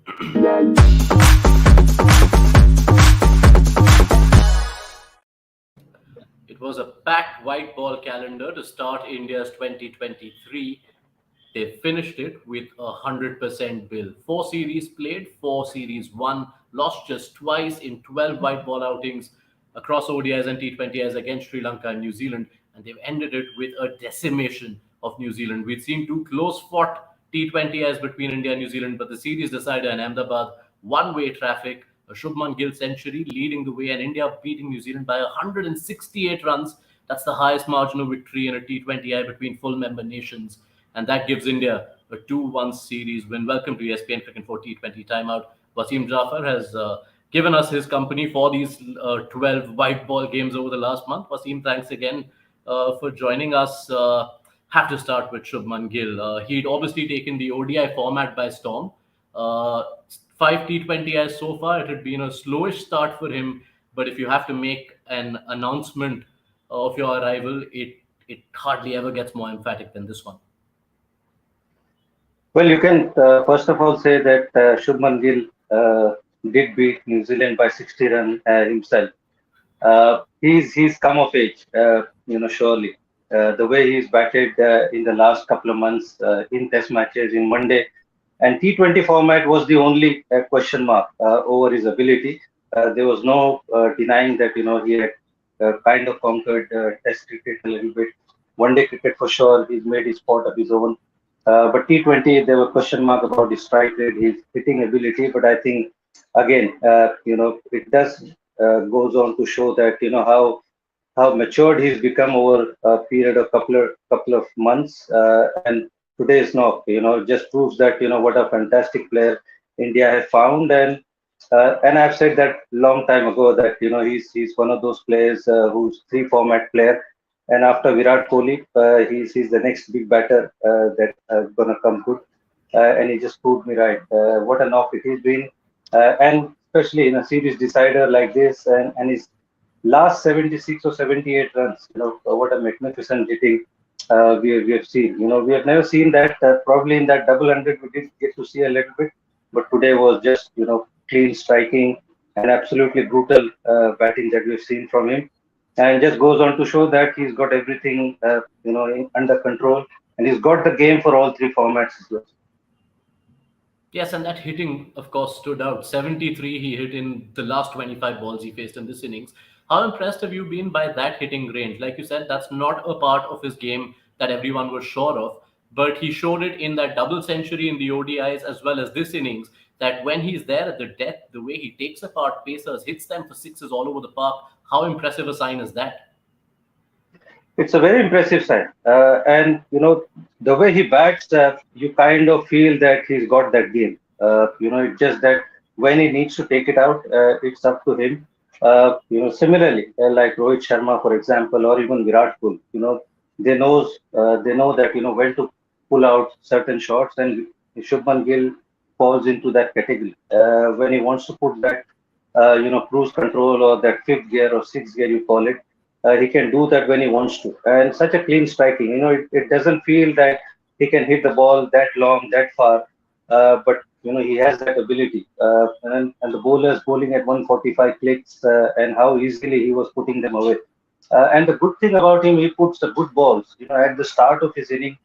It was a packed white ball calendar to start India's 2023. They finished it with a 100% bill. Four series played, four series won, lost just twice in 12 white ball outings across ODIs and T20Is against Sri Lanka and New Zealand, and they've ended it with a decimation of New Zealand. We'd seen two close fought T20Is between India and New Zealand, but the series decider in Ahmedabad, one way traffic, a Shubman Gill century leading the way, and India beating New Zealand by 168 runs. That's the highest margin of victory in a T20I between full member nations, and that gives India a 2-1 series win. Welcome to ESPN Cricket for T20 Timeout. Wasim Jaffer has given us his company for these 12 white ball games over the last month. Wasim, thanks again for joining us. Have to start with Shubman Gill. He'd obviously taken the ODI format by storm. Five T20Is so far. It had been a slowish start for him, but if you have to make an announcement of your arrival, it hardly ever gets more emphatic than this one. Well, you can first of all say that Shubman Gill did beat New Zealand by 60 runs himself. He's come of age, surely. The way he's batted in the last couple of months in Test matches, in One Day, and T20 format was the only question mark over his ability. There was no denying that he had kind of conquered Test cricket a little bit. One Day cricket for sure, he's made his spot of his own. But T20, there were question mark about his strike rate, his hitting ability. But I think again, it does goes on to show that how matured he's become over a period of couple of months. And today's knock, just proves that what a fantastic player India have found. And I've said that long time ago that he's one of those players who's three format player. And after Virat Kohli, he's the next big batter that gonna come good, and he just proved me right. What a knock it has been, and especially in a series decider like this, and his last 76 or 78 runs. What a magnificent hitting we have seen. We have never seen that. Probably in that double hundred, we did get to see a little bit, but today was just clean striking and absolutely brutal batting that we've seen from him. And just goes on to show that he's got everything under control, and he's got the game for all three formats as well. Yes, and that hitting, of course, stood out. 73 he hit in the last 25 balls he faced in this innings. How impressed have you been by that hitting range? Like you said, that's not a part of his game that everyone was sure of, but he showed it in that double century in the ODIs as well as this innings, that when he's there at the death, the way he takes apart pacers, hits them for sixes all over the park, how impressive a sign is that? It's a very impressive sign. And the way he bats, you kind of feel that he's got that game. It's just that when he needs to take it out, it's up to him. Similarly, like Rohit Sharma, for example, or even Virat Kohli, they know that when to pull out certain shots, and Shubman Gill falls into that category. When he wants to put that, cruise control or that fifth gear or sixth gear, you call it, he can do that when he wants to. And such a clean striking, it doesn't feel that he can hit the ball that long, that far, but he has that ability. And the bowlers bowling at 145 clicks, and how easily he was putting them away. And the good thing about him, he puts the good balls. At the start of his inning,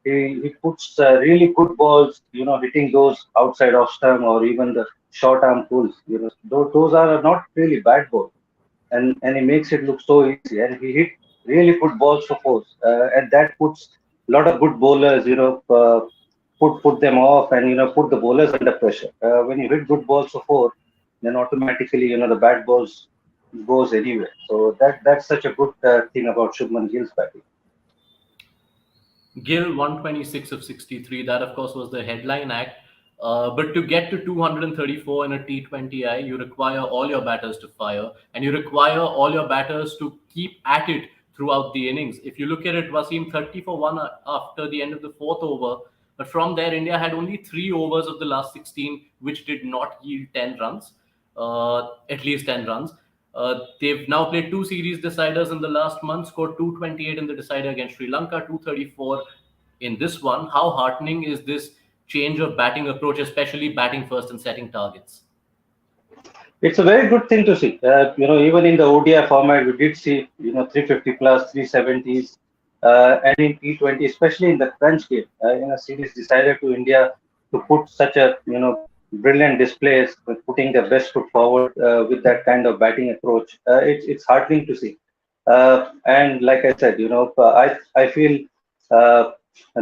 he puts really good balls. Hitting those outside off stump or even the short arm pulls. Those are not really bad balls, and he makes it look so easy. And he hit really good balls for force, and that puts a lot of good bowlers. Put them off, and put the bowlers under pressure. When you hit good balls for four, then automatically the bad balls goes anywhere. So that's such a good thing about Shubman Gill's batting. Gill 126 of 63. That, of course, was the headline act. But to get to 234 in a T20I, you require all your batters to fire, and you require all your batters to keep at it throughout the innings. If you look at it, Wasim 30 for 1 after the end of the fourth over. But from there, India had only 3 overs of the last 16, which did not yield 10 runs, at least 10 runs. They've now played 2 series deciders in the last month, scored 228 in the decider against Sri Lanka, 234 in this one. How heartening is this change of batting approach, especially batting first and setting targets? It's a very good thing to see. Even in the ODI format, we did see, 350 plus, 370s, and in T20, especially in the crunch game, in a series decided to India to put such a, brilliant displays, with putting their best foot forward with that kind of batting approach. It's heartening to see. And like I said, I feel uh,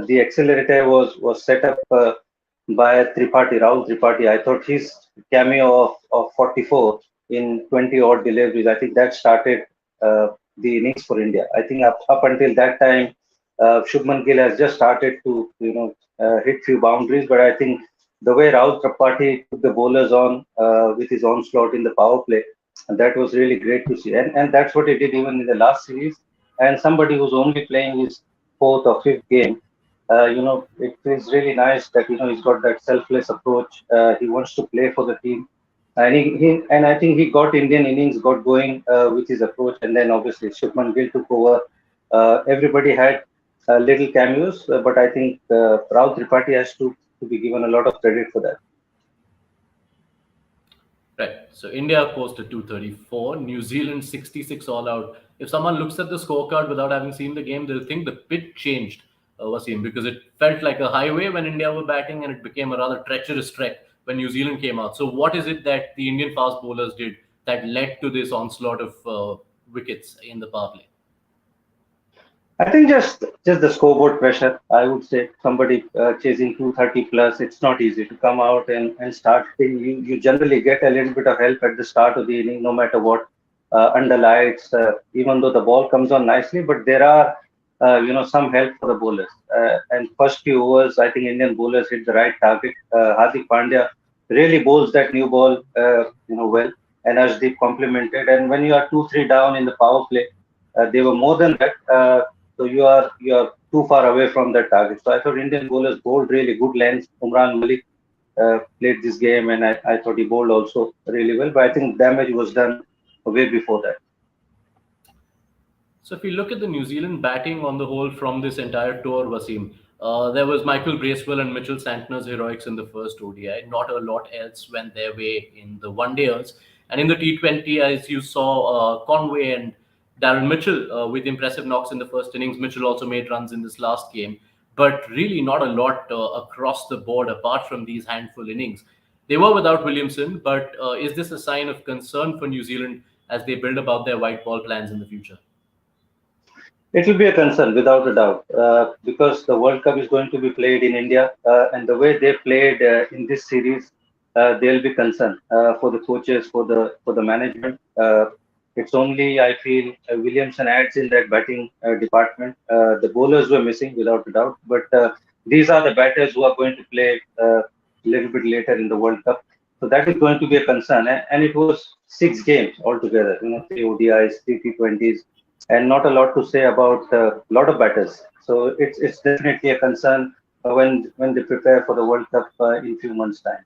the accelerator was set up by Tripathi, Rahul Tripathi. I thought his cameo of 44 in 20 odd deliveries, I think that started the innings for India. I think up until that time, Shubman Gill has just started to, hit few boundaries, but I think the way Rahul Tripathi took the bowlers on with his onslaught in the power play, and that was really great to see. And that's what he did even in the last series. And somebody who's only playing his fourth or fifth game, it feels really nice that he's got that selfless approach. He wants to play for the team, and and I think he got Indian innings got going with his approach, and then obviously Shubman Gill took over. Everybody had little cameos, but I think Rahul Tripathi has to be given a lot of credit for that. Right. So India posted 234, New Zealand 66 all out. If someone looks at the scorecard without having seen the game, they'll think the pitch changed, Wasim, because it felt like a highway when India were batting and it became a rather treacherous trek when New Zealand came out. So what is it that the Indian fast bowlers did that led to this onslaught of wickets in the power play? I think just the scoreboard pressure. I would say somebody chasing 230 plus. It's not easy to come out and start. You generally get a little bit of help at the start of the inning, no matter what. Under lights, even though the ball comes on nicely, but there are some help for the bowlers. And first few overs, I think Indian bowlers hit the right target. Hardik Pandya really bowls that new ball, well, and Ashdeep complemented. And when you are 2-3 down in the power play, they were more than that. So you are too far away from that target. So I thought Indian bowlers bowled really good lengths. Umran Malik played this game, and I thought he bowled also really well. But I think damage was done way before that. So if we look at the New Zealand batting on the whole from this entire tour, Wasim, there was Michael Bracewell and Mitchell Santner's heroics in the first ODI. Not a lot else went their way in the one dayers. And in the T20, as you saw, Conway and Darren Mitchell with impressive knocks in the first innings. Mitchell also made runs in this last game, but really not a lot across the board apart from these handful innings. They were without Williamson, but is this a sign of concern for New Zealand as they build about their white ball plans in the future? It will be a concern without a doubt because the World Cup is going to be played in India, and the way they played in this series, there'll be concern for the coaches, for the management. It's only I feel Williamson adds in that batting department. The bowlers were missing without a doubt, but these are the batters who are going to play a little bit later in the World Cup. So that is going to be a concern, and it was 6 games altogether. 3 ODIs, 3 T20s, and not a lot to say about a lot of batters. So it's definitely a concern when they prepare for the World Cup in few months' time.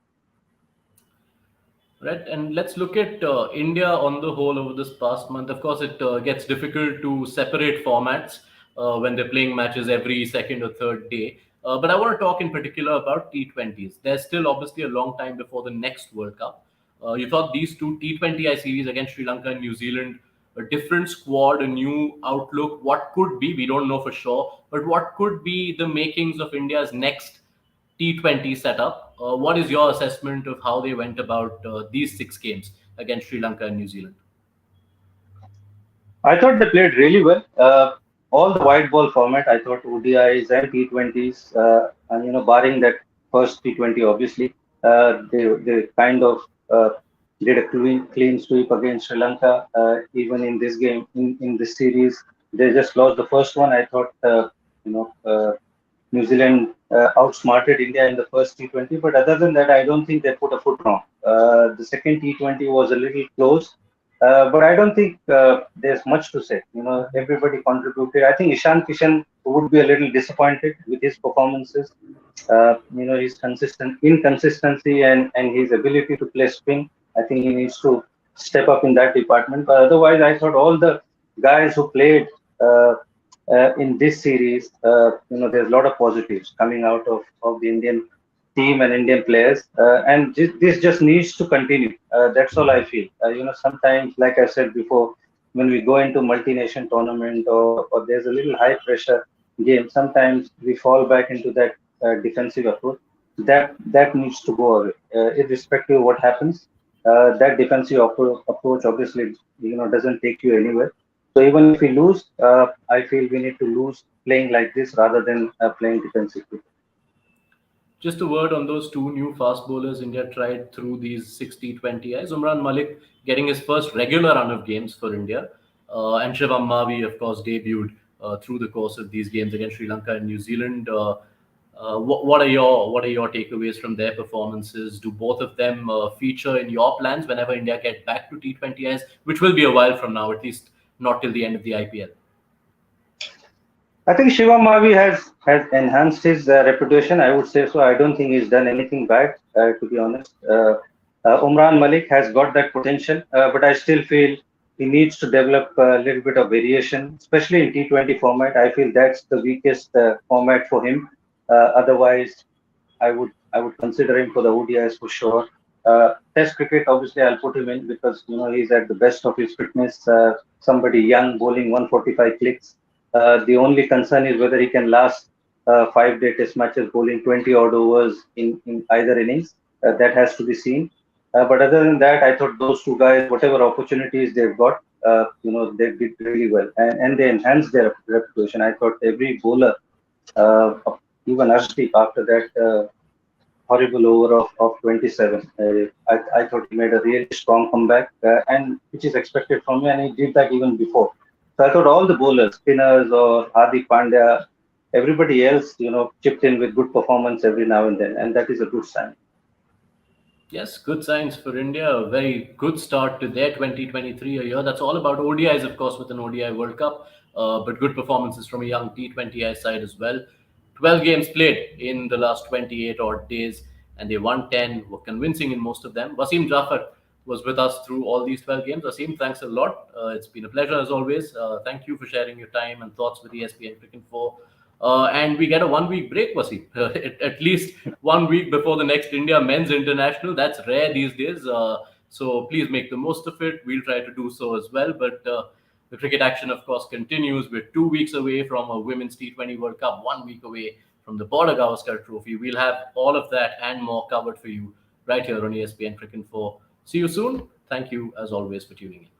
Right, and let's look at India on the whole over this past month. Of course, it gets difficult to separate formats when they're playing matches every second or third day. But I want to talk in particular about T20s. There's still obviously a long time before the next World Cup. You thought these two T20I series against Sri Lanka and New Zealand, a different squad, a new outlook. What could be, we don't know for sure, but what could be the makings of India's next T20 setup? What is your assessment of how they went about these 6 games against Sri Lanka and New Zealand? I thought they played really well. All the white ball format, I thought ODIs and T20s, and barring that first T20, obviously, they kind of uh, did a clean sweep against Sri Lanka. Even in this game, in this series, they just lost the first one. I thought, you know, uh, New Zealand outsmarted India in the first T20, but other than that, I don't think they put a foot wrong. The second T20 was a little close, but I don't think there's much to say. Everybody contributed. I think Ishan Kishan would be a little disappointed with his performances. His consistent inconsistency and his ability to play spin. I think he needs to step up in that department. But otherwise, I thought all the guys who played in this series, there's a lot of positives coming out of the Indian team and Indian players, and this just needs to continue. That's all I feel. Sometimes, like I said before, when we go into multi-nation tournament or there's a little high pressure game, sometimes we fall back into that defensive approach. That needs to go away, irrespective of what happens. That defensive approach obviously doesn't take you anywhere. So even if we lose, I feel we need to lose playing like this rather than playing defensively. Just a word on those two new fast bowlers India tried through these 60-20Is. Umran Malik getting his first regular run of games for India, and Shivam Mavi, of course, debuted through the course of these games against Sri Lanka and New Zealand. What are your takeaways from their performances? Do both of them feature in your plans whenever India get back to T20Is, which will be a while from now, at least not till the end of the IPL? I think Shiva Mavi has enhanced his reputation. I would say so. I don't think he's done anything bad, to be honest. Umran Malik has got that potential, but I still feel he needs to develop a little bit of variation, especially in T20 format. I feel that's the weakest format for him. Otherwise, I would consider him for the ODIs for sure. Test cricket, obviously, I'll put him in because he's at the best of his fitness. Somebody young bowling 145 clicks. The only concern is whether he can last 5-day test matches bowling 20 odd overs in either innings. That has to be seen. But other than that, I thought those two guys, whatever opportunities they've got, they did really well and they enhanced their reputation. I thought every bowler, uh, even Arshdeep after that horrible over of 27. I thought he made a really strong comeback, and which is expected from him, and he did that even before. So I thought all the bowlers, spinners or Hardik Pandya, everybody else, chipped in with good performance every now and then, and that is a good sign. Yes, good signs for India. A very good start to their 2023 a year. That's all about ODIs, of course, with an ODI World Cup, but good performances from a young T20I side as well. 12 games played in the last 28 odd days, and they won 10, were convincing in most of them. Wasim Jaffer was with us through all these 12 games. Wasim, thanks a lot. It's been a pleasure as always. Thank you for sharing your time and thoughts with ESPN Cricket 4. And we get a 1 week break, Wasim. At least 1 week before the next India men's international. That's rare these days. So please make the most of it. We'll try to do so as well. But the cricket action, of course, continues. We're 2 weeks away from a Women's T20 World Cup, 1 week away from the Border Gavaskar Trophy. We'll have all of that and more covered for you right here on ESPN Cricket 4. See you soon. Thank you, as always, for tuning in.